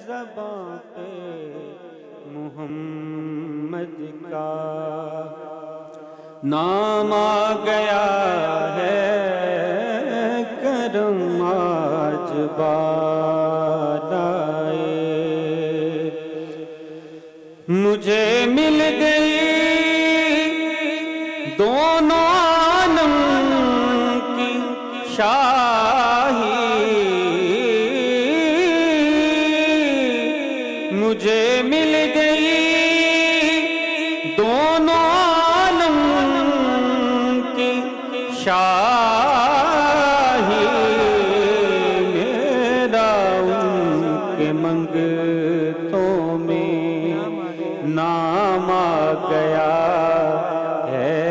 زباں پہ محمد کا نام آ گیا ہے، کرم آج بالائے، مجھے مل گئی دونوں عالم کی شاہی، مجھے مل گئی دونوں عالم کی شاہی، میرا ان کے منگتوں میں نام آ گیا ہے،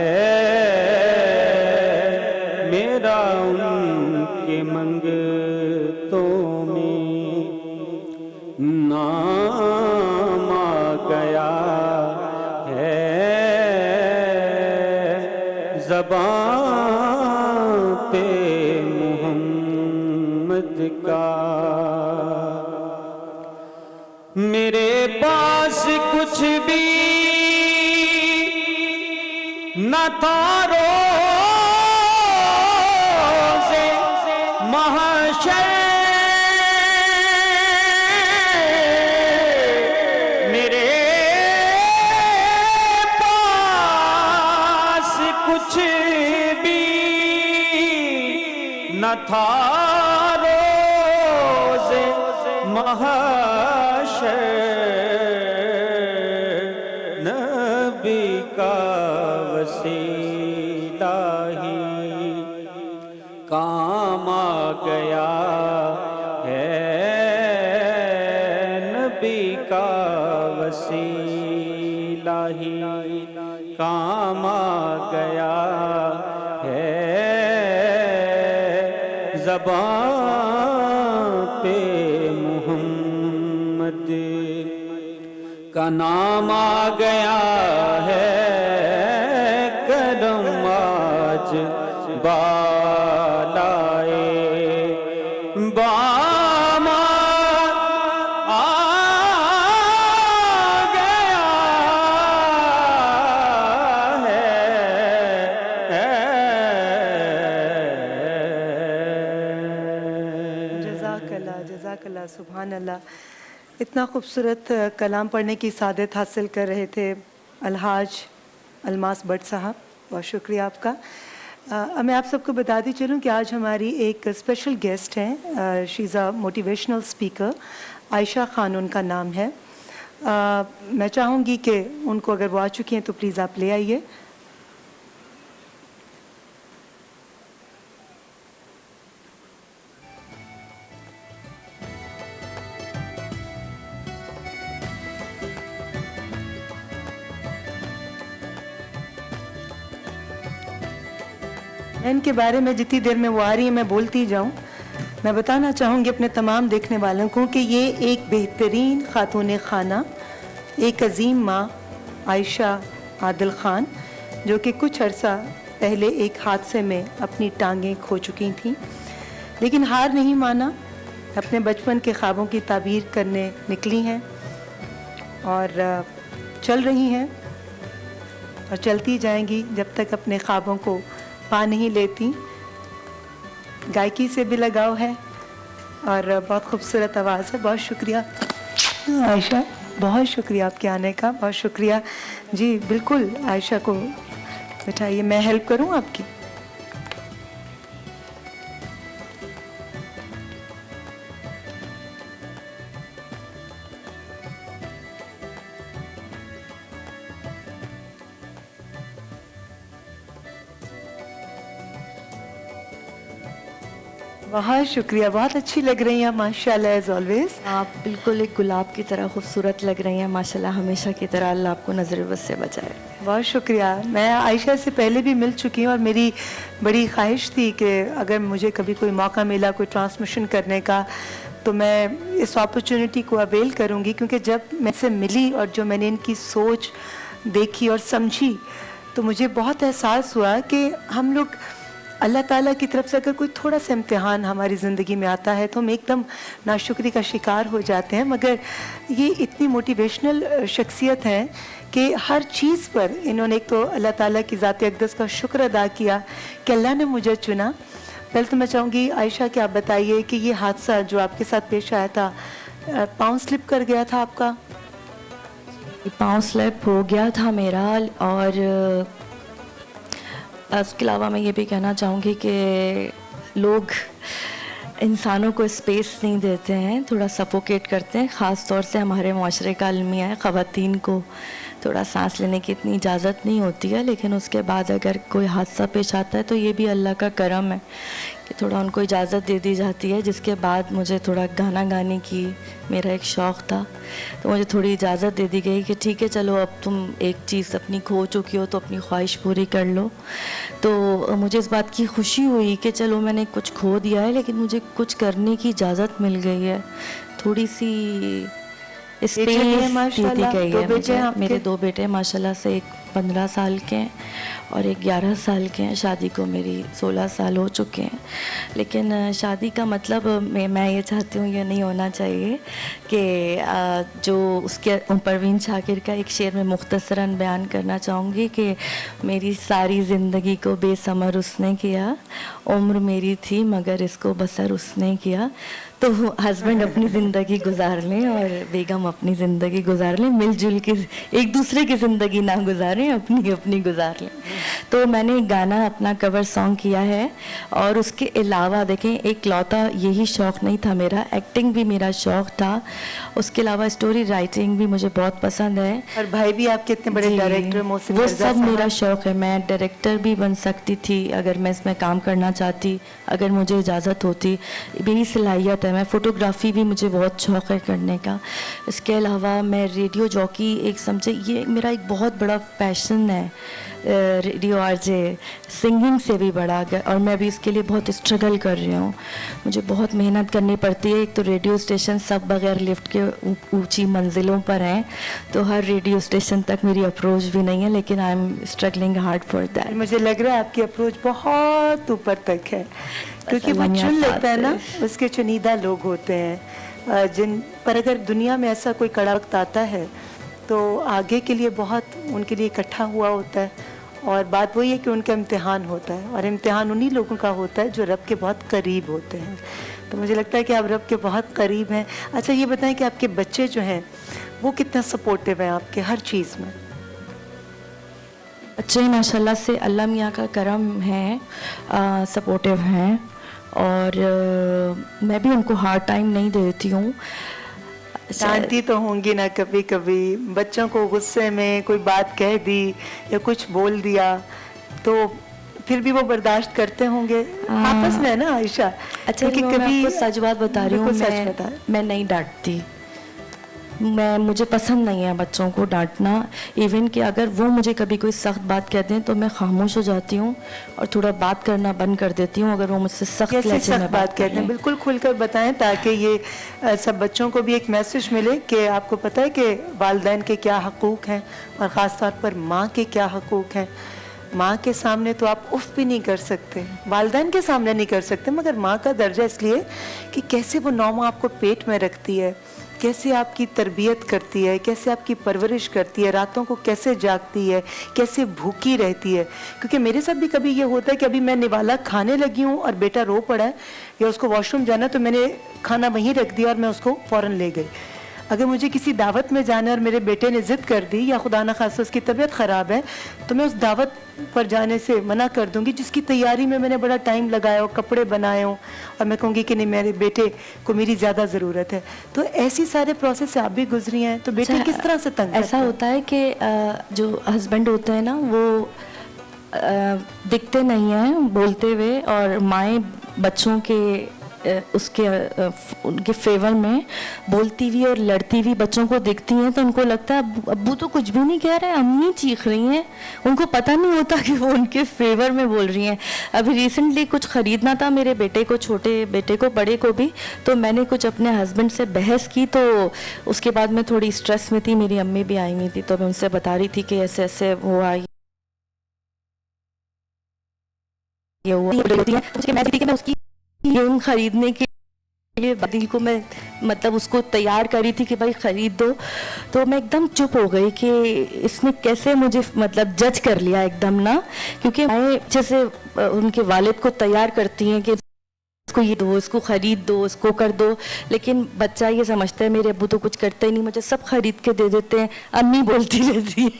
میرا ان کے منگتوں میں نام آ گیا ہے، زبان پہ محمد کا۔ میرے پاس کچھ بھی نہ تھا روز محشر، میرے پاس کچھ بھی نہ تھا روز محشر، نبی کا وسیلہ ہی کام آ گیا ہے، نبی کا وسیلہ ہی کام آ گیا ہے، زبان پہ محمد کا نام آ گیا ہے، کرم آج بالائے، بام آ گیا ہے، جزاک اللہ، جزاک اللہ، سبحان اللہ۔ اتنا خوبصورت کلام پڑھنے کی سعادت حاصل کر رہے تھے الحاج الماس بٹ صاحب، بہت شکریہ آپ کا۔ میں آپ سب کو بتاتی چلوں کہ آج ہماری ایک اسپیشل گیسٹ ہیں، شی از اے موٹیویشنل اسپیکر، عائشہ خان ان کا نام ہے۔ میں چاہوں گی کہ ان کو اگر وہ آ چکی ہیں تو پلیز آپ لے آئیے۔ ان کے بارے میں جتنی دیر میں وہ آ رہی ہیں میں بولتی جاؤں۔ میں بتانا چاہوں گی اپنے تمام دیکھنے والوں کو کہ یہ ایک بہترین خاتون خانہ، ایک عظیم ماں عائشہ عادل خان، جو کہ کچھ عرصہ پہلے ایک حادثے میں اپنی ٹانگیں کھو چکی تھیں، لیکن ہار نہیں مانا، اپنے بچپن کے خوابوں کی تعبیر کرنے نکلی ہیں اور چل رہی ہیں اور چلتی جائیں گی جب تک اپنے خوابوں کو پا نہیں لیتی۔ گائکی سے بھی لگاؤ ہے اور بہت خوبصورت آواز ہے۔ بہت شکریہ عائشہ، بہت شکریہ آپ کے آنے کا، بہت شکریہ۔ جی بالکل، عائشہ کو بٹھائیے، میں ہیلپ کروں آپ کی۔ بہت شکریہ، بہت اچھی لگ رہی ہیں ماشاء اللہ ایز آلویز۔ آپ بالکل ایک گلاب کی طرح خوبصورت لگ رہی ہیں ماشاءاللہ، ہمیشہ کی طرح اللہ آپ کو نظر بد سے بچائے۔ بہت شکریہ۔ میں عائشہ سے پہلے بھی مل چکی ہوں اور میری بڑی خواہش تھی کہ اگر مجھے کبھی کوئی موقع ملا کوئی ٹرانسمیشن کرنے کا تو میں اس اپرچونٹی کو اویل کروں گی، کیونکہ جب میں سے ملی اور جو میں نے ان کی سوچ دیکھی اور سمجھی تو مجھے بہت احساس ہوا کہ ہم لوگ اللہ ताला की तरफ से अगर कोई थोड़ा सा इम्तिहान हमारी ज़िंदगी में आता है तो हम एकदम नाशुक्री का शिकार हो जाते हैं, मगर ये इतनी मोटिवेशनल शख्सियत हैं कि हर चीज़ पर इन्होंने एक तो अल्लाह ताला की ज़ात अक़दस का शुक्र अदा किया कि अल्लाह ने मुझे चुना। पहले तो मैं चाहूँगी आयशा कि आप बताइए कि ये हादसा जो आपके साथ पेश आया था, पाँव स्लिप कर गया था आपका? पाँव स्लिप हो गया था मेरा, और उसके अलावा मैं ये भी कहना चाहूँगी कि लोग इंसानों को स्पेस नहीं देते हैं, थोड़ा सफोकेट करते हैं। ख़ास तौर से हमारे माशरे का अलमिया है, ख़वातीन को थोड़ा सांस लेने की इतनी इजाज़त नहीं होती है, लेकिन उसके बाद अगर कोई हादसा पेश आता है तो ये भी अल्लाह का करम है कि थोड़ा उनको इजाज़त दे दी जाती है। जिसके बाद मुझे थोड़ा गाना गाने की मेरा एक शौक़ था, तो मुझे थोड़ी इजाज़त दे दी गई कि ठीक है चलो अब तुम एक चीज़ अपनी खो चुकी हो तो अपनी ख्वाहिश पूरी कर लो। तो मुझे इस बात की खुशी हुई कि चलो मैंने कुछ खो दिया है लेकिन मुझे कुछ करने की इजाज़त मिल गई है, थोड़ी सी स्पेस दी गई है मुझे। मेरे 2 बेटे माशाल्लाह से, एक 15 साल के हैं और एक 11 साल के हैं। शादी को मेरी 16 साल हो चुके हैं, लेकिन शादी का मतलब मैं ये चाहती हूँ ये नहीं होना चाहिए कि जो उसके परवीन शाकिर का एक शेर में मुख्तसरन बयान करना चाहूँगी कि मेरी सारी ज़िंदगी को बेसमर उसने किया, उम्र मेरी थी मगर इसको बसर उसने किया। तो हस्बैंड अपनी ज़िंदगी गुजार लें और बेगम अपनी ज़िंदगी गुजार लें, मिलजुल के एक दूसरे की ज़िंदगी ना गुजारें, अपनी अपनी गुजार लें। तो मैंने गाना अपना कवर सॉन्ग किया है, और उसके अलावा देखें एक लौता यही शौक़ नहीं था मेरा, एक्टिंग भी मेरा शौक़ था। उसके अलावा स्टोरी राइटिंग भी मुझे बहुत पसंद है। और भाई भी आपके इतने बड़े डायरेक्टर, वो सब मेरा शौक़ है। मैं डायरेक्टर भी बन सकती थी अगर मैं इसमें काम करना चाहती, अगर मुझे इजाज़त होती, मेरी सलाहियत है। मैं फ़ोटोग्राफ़ी भी मुझे बहुत शौक़ है करने का। इसके अलावा मैं रेडियो जॉकी एक समझे, ये मेरा एक बहुत बड़ा पैशन है, रेडियो आरजे, सिंगिंग से भी बड़ा। और मैं भी इसके लिए बहुत स्ट्रगल कर रही हूँ, मुझे बहुत मेहनत करनी पड़ती है। एक तो रेडियो स्टेशन सब बगैर लिफ्ट के ऊंची मंजिलों पर हैं, तो हर रेडियो स्टेशन तक मेरी अप्रोच भी नहीं है, लेकिन I am struggling hard for that. मुझे लग रहा है आपकी अप्रोच बहुत ऊपर तक है, क्योंकि वो चुन लेता है ना, उसके चुनीदा लोग होते हैं जिन पर अगर दुनिया में ऐसा कोई कड़ा वक्त आता है तो आगे के लिए बहुत उनके लिए इकट्ठा हुआ होता है। और बात वही है कि उनका इम्तिहान होता है, और इम्तिहान उन्हीं लोगों का होता है जो रब के बहुत करीब होते हैं। तो मुझे लगता है कि आप रब के बहुत करीब हैं। अच्छा ये बताएं कि आपके बच्चे जो हैं वो कितना सपोर्टिव हैं आपके हर चीज़ में? बच्चे माशाल्लाह से अल्लाह मियाँ का करम है, सपोर्टिव हैं, और मैं भी उनको हार्ड टाइम नहीं देती हूँ। शांति तो होंगी ना कभी कभी, बच्चों को गुस्से में कोई बात कह दी या कुछ बोल दिया तो फिर भी वो बर्दाश्त करते होंगे आपस में, है ना आयशा? अच्छा कि कभी मैं आपको सच बात बता रही हूँ, मैं नहीं डांटती, मुझे पसंद नहीं है बच्चों को डांटना। इवन कि अगर वो मुझे कभी कोई सख्त बात कहते हैं तो मैं खामोश हो जाती हूँ और थोड़ा बात करना बंद कर देती हूँ अगर वो मुझसे सख्त लहजे में बात कहते हैं। बिल्कुल खुलकर बताएं ताकि ये सब बच्चों को भी एक मैसेज मिले कि आपको पता है कि वालिदैन के क्या हकूक़ हैं और ख़ास तौर पर माँ के क्या हकूक़ हैं। माँ के सामने तो आप उफ भी नहीं कर सकते, वालिदैन के सामने नहीं कर सकते, मगर माँ का दर्जा इसलिए कि कैसे वो 9 माह आपको पेट में रखती है, कैसे आपकी तरबियत करती है, कैसे आपकी परवरिश करती है, रातों को कैसे जागती है, कैसे भूखी रहती है। क्योंकि मेरे साथ भी कभी ये होता है कि अभी मैं निवाला खाने लगी हूँ और बेटा रो पड़ा है या उसको वॉशरूम जाना है, तो मैंने खाना वहीं रख दिया और मैं उसको फ़ौरन ले गई। अगर मुझे किसी दावत में जाना है और मेरे बेटे ने ज़िद कर दी या खुदा न खास्ता उसकी तबीयत ख़राब है, तो मैं उस दावत पर जाने से मना कर दूंगी जिसकी तैयारी में मैंने बड़ा टाइम लगाया हो, कपड़े बनाए हो, और मैं कहूँगी कि नहीं मेरे बेटे को मेरी ज़्यादा ज़रूरत है। तो ऐसी सारे प्रोसेस से आप भी गुजरी हैं, तो बेटे किस तरह से तंग? ऐसा होता है कि जो हस्बैंड होते हैं ना वो दिखते नहीं हैं बोलते हुए, और माएँ बच्चों के उनके फेवर में बोलती हुई और लड़ती हुई बच्चों को दिखती हैं, तो उनको लगता है अब्बू तो कुछ भी नहीं कह रहे, अम्मी चीख रही हैं। उनको पता नहीं होता कि वो उनके फेवर में बोल रही हैं। अभी रिसेंटली कुछ ख़रीदना था मेरे बेटे को, छोटे बेटे को, बड़े को भी, तो मैंने कुछ अपने हस्बैंड से बहस की, तो उसके बाद मैं थोड़ी स्ट्रेस में थी, मेरी अम्मी भी आई हुई थी, तो मैं उनसे बता रही थी कि ऐसे ऐसे वो आई ये हुआ होती है उसके मैं थी कि मैं उसकी गेम खरीदने के लिए दिल को मैं मतलब उसको तैयार करी थी कि भाई खरीद दो, तो मैं एकदम चुप हो गई कि इसने कैसे मुझे मतलब जज कर लिया एकदम ना, क्योंकि मैं जैसे उनके वालिद को तैयार करती हैं कि इसको ये दो, इसको खरीद दो, इसको कर दो, लेकिन बच्चा ये समझता है मेरे अब्बू तो कुछ करते ही नहीं, मुझे सब खरीद के दे देते हैं, अम्मी बोलती रहती है।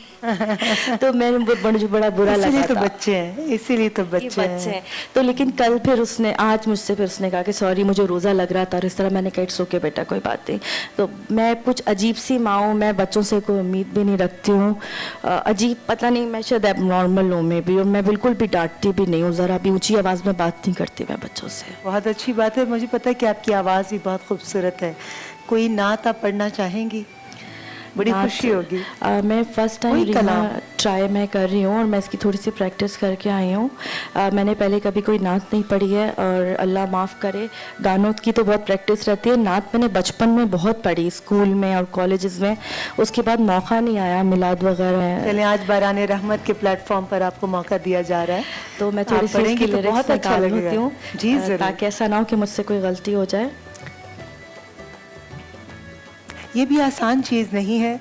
तो मैं मुझे बड़ा बुरा लगा इसीलिए तो था। बच्चे हैं, इसीलिए तो ये बच्चे बच्चे हैं। हैं। तो लेकिन कल फिर उसने आज मुझसे फिर उसने कहा कि सॉरी मुझे रोज़ा लग रहा था और इस तरह, मैंने कहा इट्स ओके बेटा कोई बात नहीं। तो मैं कुछ अजीब सी माँ हूँ, मैं बच्चों से कोई उम्मीद भी नहीं रखती हूँ, अजीब पता नहीं मैं शायद एब नॉर्मल हूँ में भी, और मैं बिल्कुल भी डांटती भी नहीं हूँ, ज़रा भी ऊँची आवाज़ में बात नहीं करती मैं बच्चों से। बहुत अच्छी बात है, मुझे पता है कि आपकी आवाज़ भी बहुत खूबसूरत है। कोई नात आप पढ़ना चाहेंगी? बड़ी नात, खुशी होगी। मैं फर्स्ट टाइम कोई रीना कलाम? ट्राई मैं कर रही हूँ और मैं इसकी थोड़ी सी प्रैक्टिस करके आई हूँ। मैंने पहले कभी कोई नात नहीं पढ़ी है और अल्लाह माफ़ करे, गानों की तो बहुत प्रैक्टिस रहती है। नात मैंने बचपन में बहुत पढ़ी स्कूल में और कॉलेजेस में, उसके बाद मौका नहीं आया मिलाद वगैरह। चलें, आज बाराने रहमत के प्लेटफॉर्म पर आपको मौका दिया जा रहा है, तो मैं थोड़ी आप सी पढ़ेंगी इसकी तो लिरिक्स बहुत अच्छा निकाल लगेगा। लेती हूँ जी जरूर। ताकि ऐसा ना हो कि मुझसे कोई गलती हो जाए। ये भी आसान चीज़ नहीं है,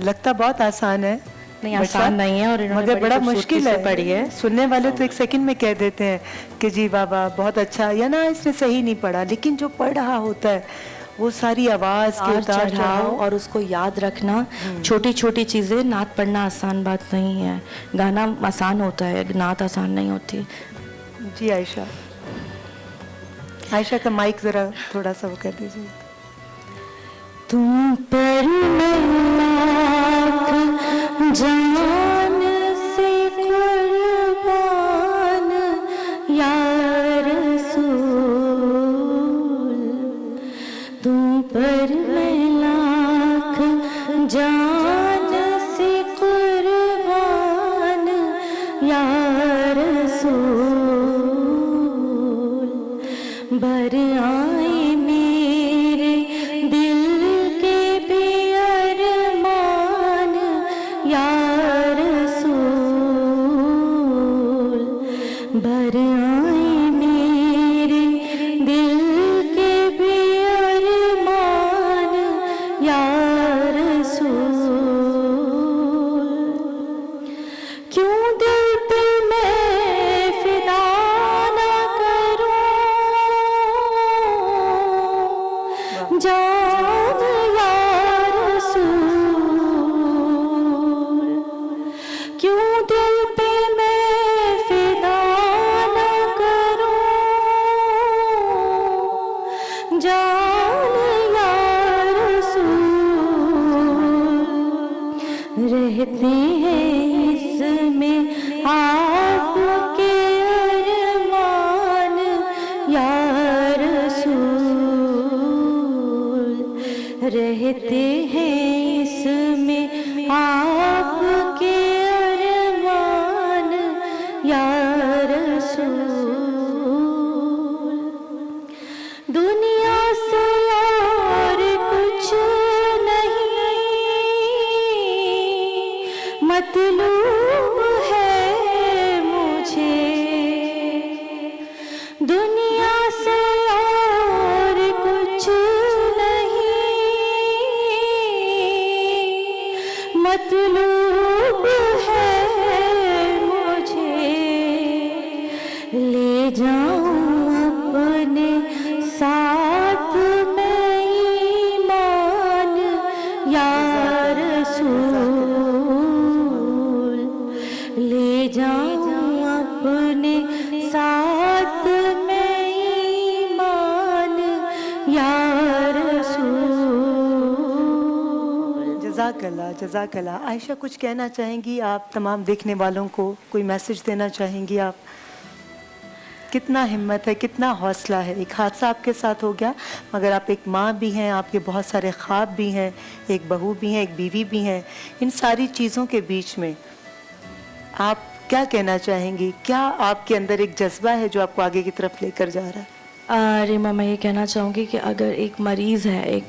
लगता बहुत आसान है, नहीं बट आसान नहीं है और इन्होंने मगर बड़ी बड़ा खूबसूरती मुश्किल से है। पढ़ी है। सुनने वाले तो एक सेकंड में कह देते हैं कि जी बाबा बहुत अच्छा, या ना इसने सही नहीं पढ़ा, लेकिन जो पढ़ रहा होता है वो सारी आवाज़ के उतार चढ़ाव और उसको याद रखना, छोटी छोटी चीज़ें। नात पढ़ना आसान बात नहीं है, गाना आसान होता है, नात आसान नहीं होती। जी आयशा, आयशा का माइक ज़रा थोड़ा सा वो कर दीजिए। तुम पर मैं लाख जान से कुर्बान या रसूल, तुम पर मैं लाख जान से कुर्बान या रसूल, बर आए मेरे दिल के बेअरमान या रसूल, बर आए मेरे दिल के बेअरमान या रसूल, क्यों दिल पे मैं फिदा ना करूं, जान या रसूल, क्यों दिल पे मैं फिदा ना करूं, जान या रसूल, रहते हैं इसमें आपके अरमान या रसूल, रहते हैं इसमें आपके अरमान या रसूल, दुनिया से और कुछ नहीं मतलूब है मुझे, दुनिया से और कुछ नहीं मतलूब है मुझे, ले जाऊं अपने साथ में ईमान या रसूल, ले जाऊं अपने साथ में ईमान या रसूल। जज़ाकल्लाह, जज़ाकल्लाह। आयशा, कुछ कहना चाहेंगी आप तमाम देखने वालों को, कोई मैसेज देना चाहेंगी आप? कितना हिम्मत है, कितना हौसला है। एक हादसा आपके साथ हो गया, मगर आप एक माँ भी हैं, आपके बहुत सारे ख्वाब भी हैं, एक बहू भी हैं, एक बीवी भी हैं। इन सारी चीज़ों के बीच में आप क्या कहना चाहेंगी? क्या आपके अंदर एक जज्बा है जो आपको आगे की तरफ लेकर जा रहा है? रीमा, मैं ये कहना चाहूँगी कि अगर एक मरीज़ है, एक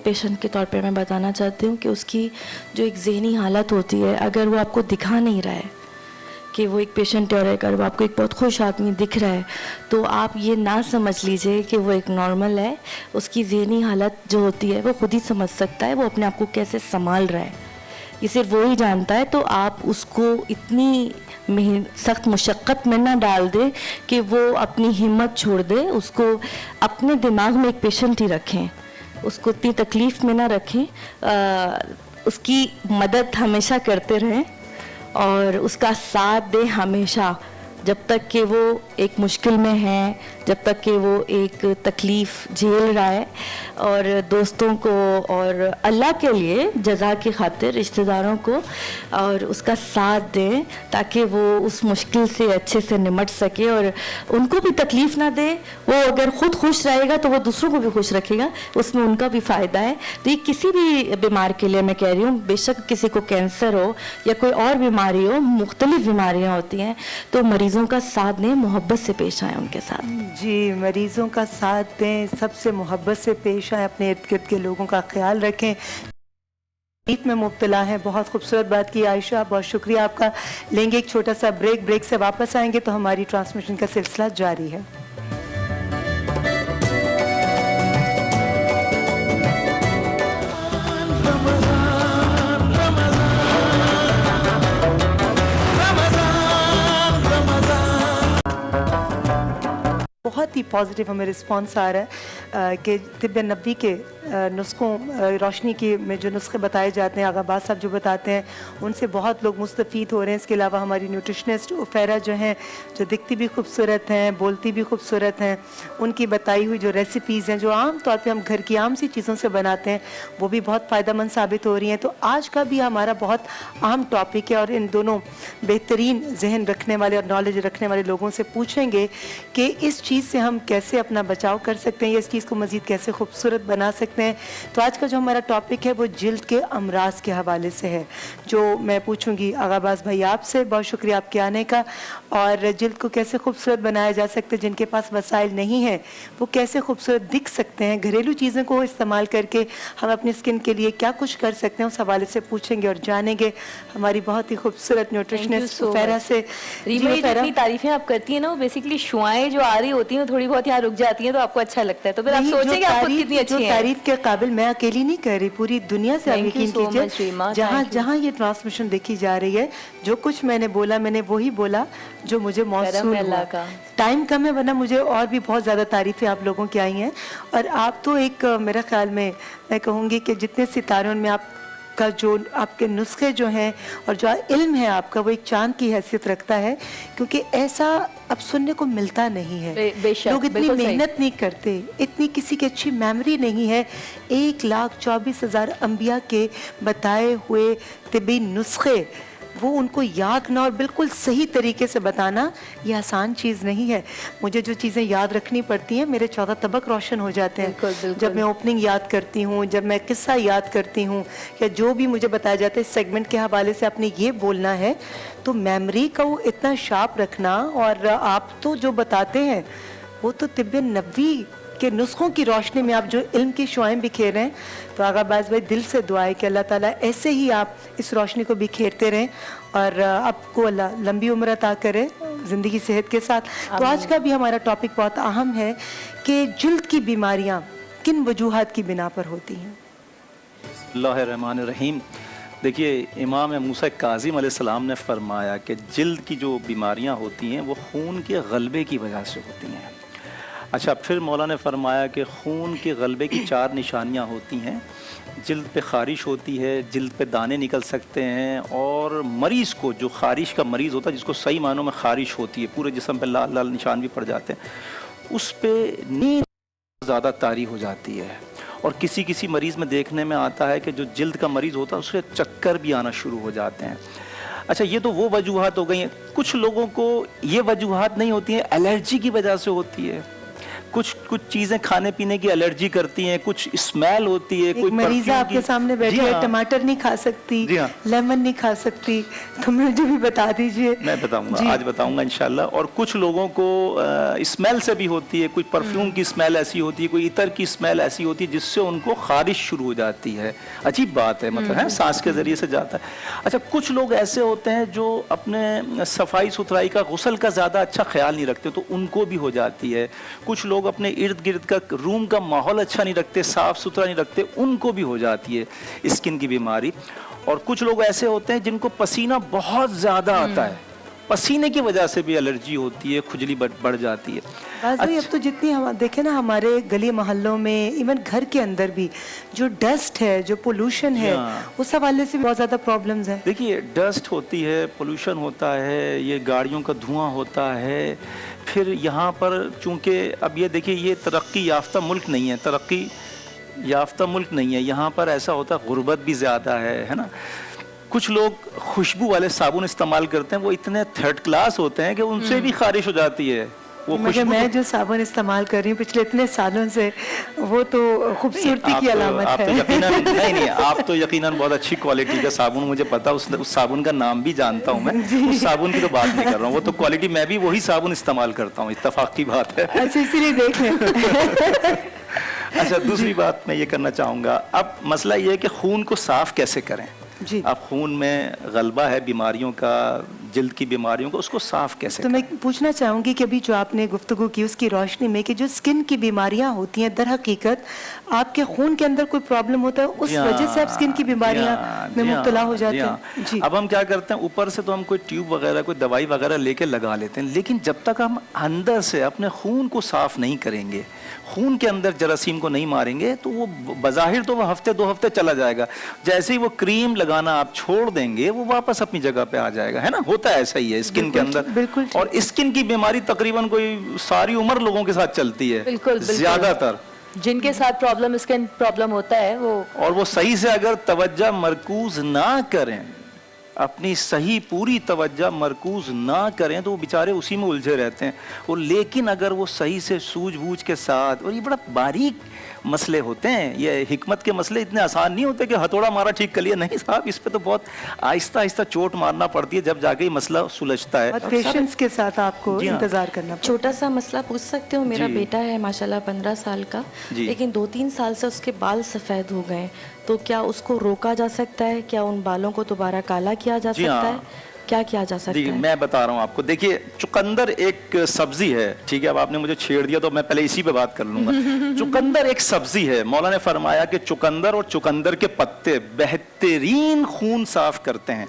पेशेंट के तौर पे मैं बताना चाहती हूँ कि उसकी जो एक ज़हनी हालत होती है, अगर वो आपको दिखा नहीं रहा है کہ وہ ایک پیشنٹ ہے اور اگر وہ آپ کو ایک بہت خوش آدمی دکھ رہا ہے تو آپ یہ نہ سمجھ لیجئے کہ وہ ایک نارمل ہے. اس کی ذہنی حالت جو ہوتی ہے وہ خود ہی سمجھ سکتا ہے وہ اپنے آپ کو کیسے سنبھال رہا ہے, یہ صرف وہی جانتا ہے. تو آپ اس کو اتنی سخت مشقت میں نہ ڈال دے کہ وہ اپنی ہمت چھوڑ دے. اس کو اپنے دماغ میں ایک پیشنٹ ہی رکھیں, اس کو اتنی تکلیف میں نہ رکھیں, اس کی مدد ہمیشہ کرتے رہیں اور اس کا ساتھ دیں ہمیشہ, جب تک کہ وہ ایک مشکل میں ہے, جب تک کہ وہ ایک تکلیف جھیل رہا ہے. اور دوستوں کو اور اللہ کے لیے جزا کی خاطر رشتہ داروں کو اور اس کا ساتھ دیں تاکہ وہ اس مشکل سے اچھے سے نمٹ سکے اور ان کو بھی تکلیف نہ دے. وہ اگر خود خوش رہے گا تو وہ دوسروں کو بھی خوش رکھے گا, اس میں ان کا بھی فائدہ ہے. تو یہ کسی بھی بیمار کے لیے میں کہہ رہی ہوں, بے شک کسی کو کینسر ہو یا کوئی اور بیماری ہو, مختلف بیماریاں ہوتی ہیں, تو مریضوں کا ساتھ دیں, محبت سے پیش آئیں ان کے ساتھ. جی, مریضوں کا ساتھ دیں, سب سے محبت سے پیش آئیں, اپنے ارد گرد کے لوگوں کا خیال رکھیں. میں مبتلا ہیں. بہت خوبصورت بات کی عائشہ, بہت شکریہ آپ کا. لیں گے ایک چھوٹا سا بریک سے واپس آئیں گے تو ہماری ٹرانسمیشن کا سلسلہ جاری ہے. بہت ہی پازیٹیو ہمیں رسپانس آ رہا ہے کہ طب نبوی کے نسخوں, روشنی کی میں جو نسخے بتائے جاتے ہیں, آغا عباس صاحب جو بتاتے ہیں, ان سے بہت لوگ مستفید ہو رہے ہیں. اس کے علاوہ ہماری نیوٹریشنسٹ عفیرہ جو ہیں, جو دکھتی بھی خوبصورت ہیں, بولتی بھی خوبصورت ہیں, ان کی بتائی ہوئی جو ریسیپیز ہیں جو عام طور پہ ہم گھر کی عام سی چیزوں سے بناتے ہیں, وہ بھی بہت فائدہ مند ثابت ہو رہی ہیں. تو آج کا بھی ہمارا بہت اہم ٹاپک ہے اور ان دونوں بہترین ذہن رکھنے والے اور نالج رکھنے والے لوگوں سے پوچھیں گے کہ اس چیز سے ہم کیسے اپنا بچاؤ کر سکتے ہیں, یا اس چیز کو مزید کیسے خوبصورت بنا سکتے ہیں. تو آج کا جو ہمارا ٹاپک ہے وہ جلد کے امراض کے حوالے سے ہے, جو میں پوچھوں گی آغا عباس بھائی آپ سے. بہت شکریہ آپ کے آنے کا. اور جلد کو کیسے خوبصورت بنایا جا سکتے, جن کے پاس وسائل نہیں ہیں وہ کیسے خوبصورت دکھ سکتے ہیں, گھریلو چیزوں کو استعمال کر کے ہم اپنی اسکن کے لیے کیا کچھ کر سکتے ہیں, اس حوالے سے پوچھیں گے اور جانیں گے ہماری بہت ہی خوبصورت نیوٹریشنسٹ عفیرہ سے. ریما, یہ جو اتنی تعریفیں آپ کرتی ہیں نا, وہ بیسیکلی شعائیں جو آ رہی ہوتی ہیں تھوڑی بہت یہاں رک جاتی ہیں تو آپ کو اچھا لگتا ہے, تو پھر آپ سوچیں کہ آپ خود کتنی اچھی ہیں. تعریف کے قابل میں اکیلی نہیں کہہ رہی, پوری دنیا سے آپ یقین کیجئے, جہاں جہاں یہ ٹرانسمیشن دیکھی جا رہی ہے, جو کچھ میں نے بولا میں نے وہی بولا جو مجھے موصول ہوا. ٹائم کم ہے ورنہ مجھے اور بھی بہت زیادہ تعریفیں آپ لوگوں کی آئی ہیں. اور آپ تو ایک میرے خیال میں کہوں گی کہ جتنے ستاروں میں آپ کا جو آپ کے نسخے جو ہیں اور جو علم ہے آپ کا, وہ ایک چاند کی حیثیت رکھتا ہے, کیونکہ ایسا اب سننے کو ملتا نہیں ہے. لوگ اتنی محنت نہیں کرتے, اتنی کسی کی اچھی میموری نہیں ہے. 1,24,000 انبیاء کے بتائے ہوئے طبی نسخے وہ ان کو یاد کرنا اور بالکل صحیح طریقے سے بتانا یہ آسان چیز نہیں ہے. مجھے جو چیزیں یاد رکھنی پڑتی ہیں, میرے 14 طبق روشن ہو جاتے ہیں جب میں اوپننگ یاد کرتی ہوں, جب میں قصہ یاد کرتی ہوں, یا جو بھی مجھے بتایا جاتا ہے اس سیگمنٹ کے حوالے سے آپ نے یہ بولنا ہے. تو میموری کا وہ اتنا شارپ رکھنا, اور آپ تو جو بتاتے ہیں وہ تو طب نبوی کے نسخوں کی روشنی میں آپ جو علم کی شعائیں بکھیر رہے ہیں. تو آغا عباس بھائی دل سے دعا ہے کہ اللہ تعالیٰ ایسے ہی آپ اس روشنی کو بکھیرتے رہیں اور آپ کو اللہ لمبی عمر عطا کرے زندگی صحت کے ساتھ. تو آج کا بھی ہمارا ٹاپک بہت اہم ہے کہ جلد کی بیماریاں کن وجوہات کی بنا پر ہوتی ہیں. بسم اللہ الرحمن الرحیم. دیکھیے, امام موسیٰ کاظم علیہ السلام نے فرمایا کہ جلد کی جو بیماریاں ہوتی ہیں وہ خون کے غلبے کی وجہ سے ہوتی ہیں. اچھا, پھر مولا نے فرمایا کہ خون کے غلبے کی 4 نشانیاں ہوتی ہیں. جلد پہ خارش ہوتی ہے, جلد پہ دانے نکل سکتے ہیں, اور مریض کو جو خارش کا مریض ہوتا ہے جس کو صحیح معنوں میں خارش ہوتی ہے, پورے جسم پہ لال لال نشان بھی پڑ جاتے ہیں, اس پہ نیند زیادہ طاری ہو جاتی ہے. اور کسی کسی مریض میں دیکھنے میں آتا ہے کہ جو جلد کا مریض ہوتا ہے اس کے چکر بھی آنا شروع ہو جاتے ہیں. اچھا, یہ تو وہ وجوہات ہو گئی ہیں. کچھ لوگوں کو یہ وجوہات نہیں ہوتی ہیں, الرجی کی وجہ سے ہوتی ہے. कुछ चीजें खाने पीने की एलर्जी करती हैं, कुछ स्मेल होती है, एक कोई मरीजा परफ्यूम आपके की। सामने बैठी जी है, हाँ, टमाटर नहीं खा सकती, जी हाँ। लेमन नहीं खा सकती, तो मुझे भी बता दीजिए। मैं बताऊंगा, जी। आज बताऊंगा इंशाल्लाह। और कुछ लोगों को स्मेल से भी होती है, कोई परफ्यूम की स्मेल ऐसी होती है, कोई इतर की स्मेल ऐसी होती है जिससे उनको खारिश शुरू हो जाती है। अजीब बात है, मतलब है सांस के जरिए से जाता है। अच्छा, कुछ लोग ऐसे होते हैं जो अपने सफाई सुथराई का, गुस्ल का ज़्यादा अच्छा ख्याल नहीं रखते, तो उनको भी हो जाती है। कुछ लोग अपने इर्द गिर्द का रूम का माहौल अच्छा नहीं रखते, साफ़ सुथरा नहीं रखते, उनको भी हो जाती है स्किन की बीमारी। और कुछ लोग ऐसे होते हैं जिनको पसीना बहुत ज़्यादा आता है, पसीने की वजह से भी एलर्जी होती है, खुजली बढ़ जाती है। बस भाई, अब तो जितनी हम देखें ना हमारे गली मोहल्लों में, इवन घर के अंदर भी जो डस्ट है, जो पोल्यूशन है, हाँ। उस हवाले से भी बहुत ज़्यादा प्रॉब्लम्स हैं। देखिए, डस्ट होती है, पोल्यूशन होता है, ये गाड़ियों का धुआं होता है। फिर यहाँ पर चूंकि अब ये देखिए, ये तरक्की याफ्ता मुल्क नहीं है, तरक्की याफ्ता मुल्क नहीं है, यहाँ पर ऐसा होता है, गुर्बत भी ज़्यादा है ना। कुछ लोग खुशबू वाले साबुन इस्तेमाल करते हैं, वो इतने थर्ड क्लास होते हैं कि उनसे भी खारिश हो जाती है वो मगर खुशबू। मैं जो साबुन इस्तेमाल कर रही हूँ पिछले इतने सालों से, वो तो खूबसूरती की अलामत आप तो है। यकीनन नहीं, आप तो यकीनन बहुत अच्छी क्वालिटी का साबुन, मुझे पता, उस साबुन का नाम भी जानता हूँ मैं। उस साबुन की तो बात नहीं कर रहा हूँ, वो तो क्वालिटी, मैं भी वही साबुन इस्तेमाल करता हूँ, इत्तेफाक की बात है। अच्छा, इसीलिए देख लें। अच्छा, दूसरी बात मैं ये करना चाहूँगा, अब मसला ये है कि खून को साफ कैसे करें। जी। अब खून में गलबा है बीमारियों का, जिल्द की बीमारियों का, उसको साफ कैसे तो करें? मैं पूछना चाहूंगी कि अभी जो आपने गुफ्तगू की उसकी रोशनी में कि जो स्किन की बीमारियां होती हैं, दर हकीकत आपके खून के अंदर कोई प्रॉब्लम होता है, उस जी हाँ, वजह से आप स्किन की बीमारियां में जी हाँ, मुब्तला हो जाते जी हाँ। हैं। जी। अब हम क्या करते हैं, ऊपर से तो हम कोई ट्यूब वगैरह, कोई दवाई वगैरह लेके लगा लेते हैं, लेकिन जब तक हम अंदर से अपने खून को साफ नहीं करेंगे, खून के अंदर जरासीम को नहीं मारेंगे, तो वो बज़ाहिर तो वो हफ्ते 2 हफ्ते चला जाएगा। जैसे ही वो क्रीम लगाना आप छोड़ देंगे, वो वापस अपनी जगह पे आ जाएगा, है ना। होता है ऐसा ही है स्किन के अंदर। बिल्कुल। और स्किन की बीमारी तकरीबन कोई सारी उम्र लोगों के साथ चलती है, बिल्कुल, बिल्कुल। ज्यादातर। जिनके साथ प्रॉब्लम, स्किन प्रॉब्लम होता है, वो और वो सही से अगर तवज्जो मरकूज ना करें, अपनी सही पूरी तवज्जो मरकूज ना करें, तो वो बेचारे उसी में उलझे रहते हैं। और लेकिन अगर वो सही से सूझबूझ के साथ, और ये बड़ा बारीक मसले होते हैं, ये हिकमत के मसले इतने आसान नहीं होते कि हथौड़ा मारा ठीक कर लिया, नहीं साहब, इस पे तो बहुत आहिस्ता आहिस्ता चोट मारना पड़ती है, जब जाके ये मसला सुलझता है। और पेशेंस के साथ आपको जी हाँ। इंतजार करना पड़ता छोटा सा मसला पूछ सकते हो? मेरा जी। बेटा है माशाल्लाह 15 साल का, जी। लेकिन 2-3 साल से उसके बाल सफ़ेद हो गए, तो क्या उसको रोका जा सकता है? क्या उन बालों को दोबारा काला किया जा जी सकता हाँ। है? क्या किया जा सकता जी, है? मैं बता रहा हूँ आपको। देखिए, चुकंदर एक सब्जी है, ठीक है। अब आपने मुझे छेड़ दिया तो मैं पहले इसी पे बात कर लूंगा। चुकंदर एक सब्जी है। मौला ने फरमाया कि चुकंदर और चुकंदर के पत्ते बेहतरीन खून साफ करते हैं।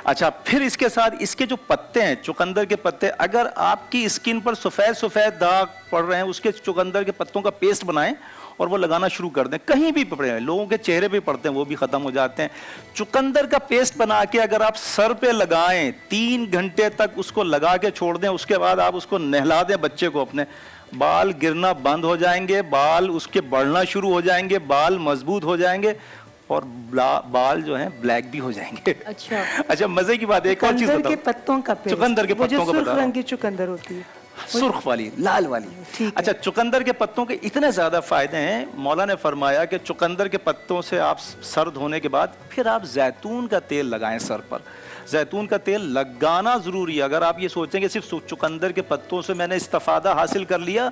अच्छा, फिर इसके साथ इसके जो पत्ते हैं, चुकंदर के पत्ते, अगर आपकी स्किन पर सफ़ेद सफ़ेद दाग पड़ रहे हैं, उसके चुकंदर के पत्तों का पेस्ट बनाएं और वो लगाना शुरू कर दें। कहीं भी पड़े हैं, लोगों के चेहरे पे पड़ते हैं, वो भी ख़त्म हो जाते हैं। चुकंदर का पेस्ट बना के अगर आप सर पे लगाएं, 3 घंटे तक उसको लगा के छोड़ दें, उसके बाद आप उसको नहला दें बच्चे को अपने, बाल गिरना बंद हो जाएंगे, बाल उसके बढ़ना शुरू हो जाएंगे, बाल मजबूत हो जाएंगे, और बाल जो हैं ब्लैक भी हो जाएंगे। अच्छा, मजे की बात है, एक और चीज चुकंदर के बताओ। पत्तों का पेस्ट, चुकंदर के वो जो पत्तों का सुर्ख बता रहा रंग हूं। की चुकंदर होती है, सुर्ख वाली, लाल वाली। ठीक है। अच्छा, चुकंदर के पत्तों के इतने ज्यादा फायदे हैं, मौला ने फरमाया कि चुकंदर के पत्तों से आप सर धोने के बाद फिर आप जैतून का तेल लगाएं सर पर। जैतून का तेल लगाना जरूरी है। अगर आप ये सोचेंगे सिर्फ चुकंदर के पत्तों से मैंने इस्तिफादा हासिल कर लिया,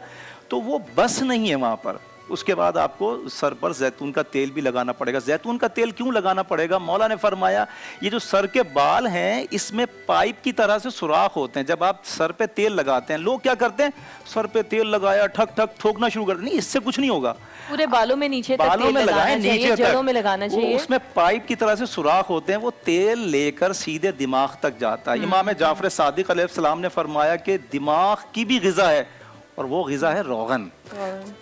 तो वो बस नहीं है वहां पर। उसके बाद आपको सर पर जैतून का तेल भी लगाना पड़ेगा। जैतून का तेल क्यों लगाना पड़ेगा? मौला ने फरमाया, ये जो सर के बाल हैं, इसमें पाइप की तरह से सुराख होते हैं। जब आप सर पे तेल लगाते हैं, लोग क्या करते हैं, सर पे तेल लगाया, ठक ठक थोकना शुरू कर देते। नहीं, इससे कुछ नहीं होगा। पूरे बालों में नीचे तक बालों तेल में लगाना लगाएं, चाहिए, नीचे जड़ों में तक। लगाना वो चाहिए। उसमें पाइप की तरह से सुराख होते हैं, वो तेल लेकर सीधे दिमाग तक जाता है। इमाम जाफर सादिक अलैहिस्सलाम ने फरमाया कि दिमाग की भी ग़िज़ा है, और वो ग़िज़ा है रोगन।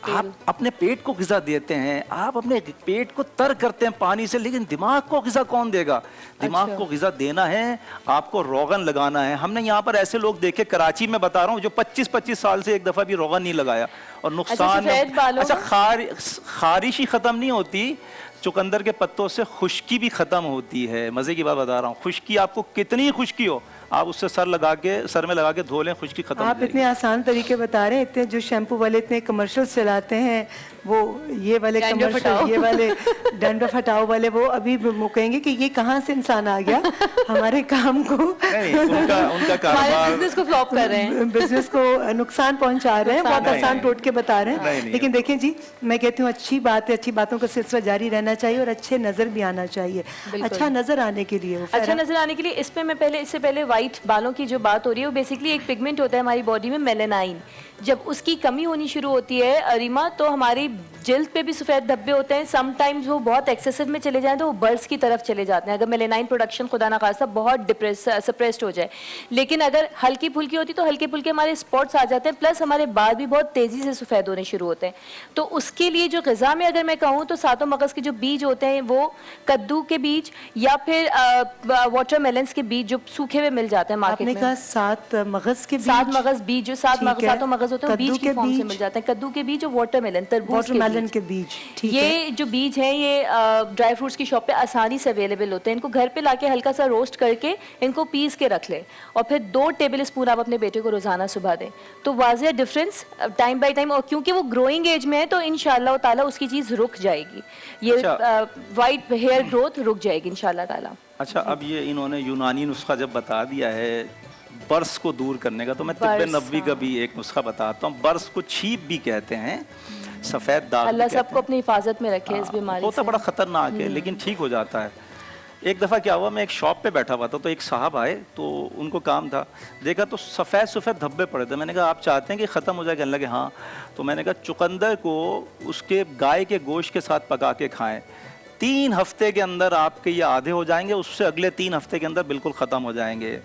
आप अपने पेट को ग़िज़ा देते हैं, आप अपने पेट को तर करते हैं पानी से, लेकिन दिमाग को ग़िज़ा कौन देगा? दिमाग को ग़िज़ा देना है, आपको रोगन लगाना है। हमने यहाँ पर ऐसे लोग देखे, कराची में बता रहा हूँ, जो 25-25 साल से एक दफ़ा भी रोगन नहीं लगाया, और नुकसान। अच्छा, खारिश ही ख़त्म नहीं होती, चुकंदर के पत्तों से खुश्की भी ख़त्म होती है। मज़े की बात बता रहा हूँ, खुश्की आपको कितनी खुश्की हो, आप उससे सर में लगा के धो लें, खुश्की खत्म हो आप जाएगी। इतने आसान तरीके बता रहे हैं, इतने जो शैम्पू वाले इतने कमर्शियल्स चलाते हैं, वो ये वाले Dandruff कमर्शियल, हटाओ। ये वाले डैंड्रफ हटाओ वाले, वो अभी वो कहेंगे कि ये कहाँ से इंसान आ गया हमारे काम को, नहीं, उनका हमारे कारोबार बिजनेस को फ्लॉप कर रहे हैं। बिजनेस को नुकसान पहुंचा रहे हैं, बहुत नहीं, आसान नहीं। टोटके बता रहे नहीं, हैं। नहीं। लेकिन देखें जी, मैं कहती हूँ अच्छी बात है, अच्छी बातों का सिलसिला जारी रहना चाहिए और अच्छे नजर भी आना चाहिए, अच्छा नजर आने के लिए। अच्छा नजर आने के लिए इससे पहले व्हाइट बालों की जो बात हो रही है, वो बेसिकली एक पिगमेंट होता है हमारी बॉडी में, मेलेनाइन। जब उसकी कमी होनी शुरू होती है अरीमा, तो हमारी जिल्द पे भी सफ़ेद धब्बे होते हैं। समटाइम्स वो बहुत एक्सेसिव में चले जाएं तो वो बर्ड्स की तरफ चले जाते हैं, अगर मेलेनाइन प्रोडक्शन खुदा ना खास्ता बहुत सप्रेस्ड हो जाए। लेकिन अगर हल्की फुल्की होती तो हल्के फुल्के हमारे स्पॉट्स आ जाते हैं, प्लस हमारे बाल भी बहुत तेज़ी से सफ़ेद होने शुरू होते हैं। तो उसके लिए जो ग़िज़ा में अगर मैं कहूँ तो सातों मगज़ के जो बीज होते हैं, वो कद्दू के बीज या फिर वाटरमेलन्स के बीज जो सूखे हुए मिल जाते हैं मार्केट आपने में। कहा 7 मगज के बीज, 7 मगज़ बीज, जो ठीक है। सातों मगज़ होते हैं, कद्दू बीज की के फॉर्म से बीज, मिल जाते हैं। कद्दू के बीज और वाटरमेलन, तरबूज वाटरमेलन के बीज, ठीक है। ये जो बीज हैं, ये ड्राई फ्रूट्स की शॉप पे आसानी से अवेलेबल होते हैं। इनको घर पे लाके हल्का सा रोस्ट करके इनको पीस के रख लें और फिर 2 टेबल स्पून आप अपने बेटे को रोजाना सुबह दें, तो वाज़ेह डिफरेंस टाइम बाय टाइम, और क्योंकि वो ग्रोइंग एज में है तो इंशाल्लाह ताला उसकी चीज़ रुक जाएगी, ये वाइट हेयर ग्रोथ रुक जाएगी इंशाल्लाह ताला। अच्छा, अब ये इन्होंने यूनानी नुस्खा जब बता दिया है बर्स को दूर करने का, तो मैं तिब्बे बर्स, नबवी का भी एक नुस्खा बताता हूँ। बर्स को छीप भी कहते हैं, सफ़ेद दाग भी अल्लाह कहते सबको अपनी हिफाजत में रखे इस बीमारी होता से। बड़ा ख़तरनाक है, लेकिन ठीक हो जाता है। एक दफ़ा क्या हुआ, मैं एक शॉप पे बैठा हुआ था, तो एक साहब आए, तो उनको काम था, देखा तो सफ़ेद धब्बे पड़े थे। मैंने कहा आप चाहते हैं कि ख़त्म हो जाए? कहने लगे हाँ। तो मैंने कहा चुकंदर को उसके गाय के गोश्त के साथ पका के खाएं, 3 हफ्ते के अंदर आपके ये आधे हो जाएंगे, उससे अगले 3 हफ्ते के अंदर बिल्कुल ख़त्म हो जाएंगे।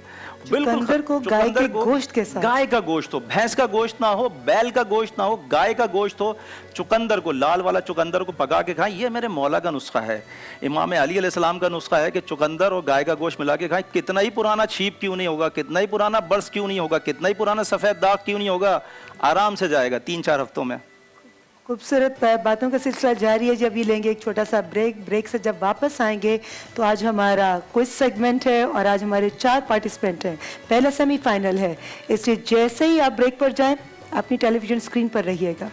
चुकंदर को गाय के गोश्त के साथ, गाय का गोश्त हो, भैंस का गोश्त ना हो, बैल का गोश्त ना हो, गाय का गोश्त हो, चुकंदर को, लाल वाला चुकंदर को पका के खाएं। ये मेरे मौला का नुस्खा है, इमाम अली अलैहिस्सलाम का नुस्खा है कि चुकंदर और गाय का गोश्त मिला के खाएं। कितना ही पुराना छीप क्यों नहीं होगा, कितना ही पुराना बर्स क्यों नहीं होगा, कितना ही पुराना सफ़ेद दाग क्यों नहीं होगा, आराम से जाएगा 3-4 हफ्तों में। खूबसूरत बातों का सिलसिला जारी है। जब ये लेंगे एक छोटा सा ब्रेक से जब वापस आएंगे तो आज हमारा क्विज सेगमेंट है और आज हमारे 4 पार्टिसिपेंट हैं, पहला सेमीफाइनल है, इसलिए जैसे ही आप ब्रेक पर जाएं अपनी टेलीविजन स्क्रीन पर रहिएगा।